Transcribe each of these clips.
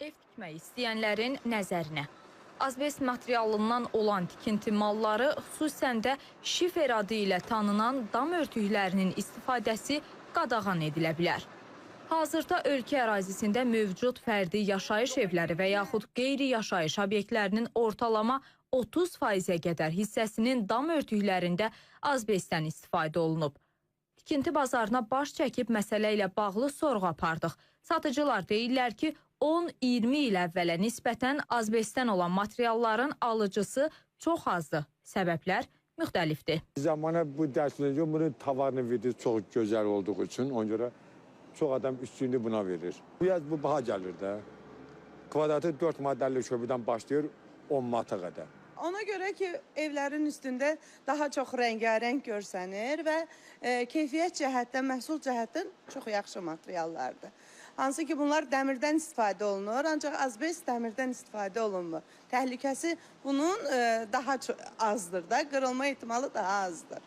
Ev tikmək istəyənlərin nəzərinə. Azbest materialından olan tikinti malları, xüsusən də şifer adı ilə tanınan dam örtüklərinin istifadəsi qadağan edilə bilər. Hazırda ölkə ərazisində mövcud fərdi yaşayış evləri və yaxud qeyri-yaşayış obyektlərinin ortalama 30%-ə qədər hissəsinin dam örtüklərində azbestdən istifadə olunub. Tikinti bazarına baş çəkib məsələ ilə bağlı sorğu apardıq. Satıcılar deyirlər ki, 10-20 il əvvələ nisbətən azbestdən olan materialların alıcısı çox azdır. Səbəblər müxtəlifdir. Zamana bu dərsində bunun tavarını verir çox gözəl olduğu üçün, ona görə çox adam üstünlüyü buna verir. Bu baha gəlir də. Kvadratı 4 madəlli şöbədən başlayır 10 manata qədər. Ona görə ki, evlərin üstündə daha çox rəngarəng görsənir və keyfiyyət cəhətdən, məhsul cəhətdən çox yaxşı materiallardır. Hansı ki, bunlar dəmirdən istifadə olunur, ancaq azbest dəmirdən istifadə olunmur. Təhlükəsi bunun daha azdır da, qırılma ehtimalı daha azdır.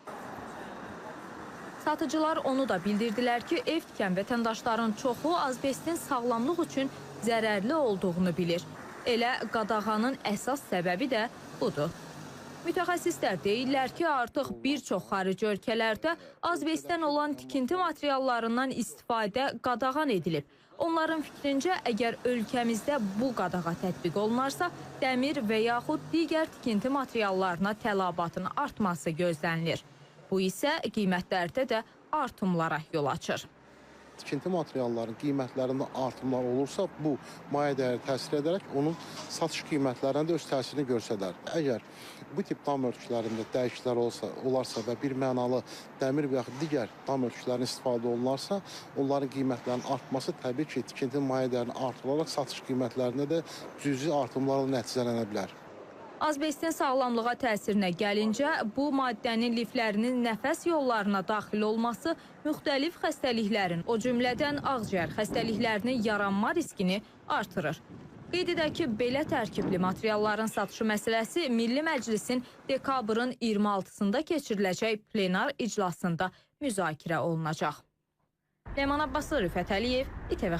Satıcılar onu da bildirdilər ki, ev tikən vətəndaşların çoxu azbestin sağlamlıq üçün zərərli olduğunu bilir. Elə qadağanın əsas səbəbi də budur. Mütəxəssislər deyirlər ki, artıq bir çox xarici ölkələrdə azbestdən olan tikinti materiallarından istifadə qadağan edilib. Onların fikrincə, əgər ölkəmizdə bu qadağa tətbiq olunarsa, dəmir və yaxud digər tikinti materiallarına tələbatın artması gözlənilir. Bu isə qiymətlərdə də artımlara yol açır. Tikinti materialların qiymətlərində artımlar olursa, bu mayə dəyəri təsir edərək onun satış qiymətlərində də öz təsirini göstərər. Əgər bu tip dam örtüklərində dəyişikliklər olarsa və bir mənalı dəmir və yaxud digər dam örtüklərinin istifadə olunarsa, onların qiymətlərinin artması təbii ki, tikinti mayə dəyərini artıraraq satış qiymətlərində də cüzi artımlarla nəticələnə bilər. Azbestin sağlamlığa təsirinə gəlincə, bu maddənin liflərinin nəfəs yollarına daxil olması müxtəlif xəstəliklərin, o cümlədən ağciyər xəstəliklərinin yaranma riskini artırır. Qeyd edək ki, belə tərkibli materialların satışı məsələsi Milli Məclisin dekabrın 26-sında keçiriləcək plenar iclasında müzakirə olunacaq. Ləman Abbaslı, Rüfət Əliyev, İTV.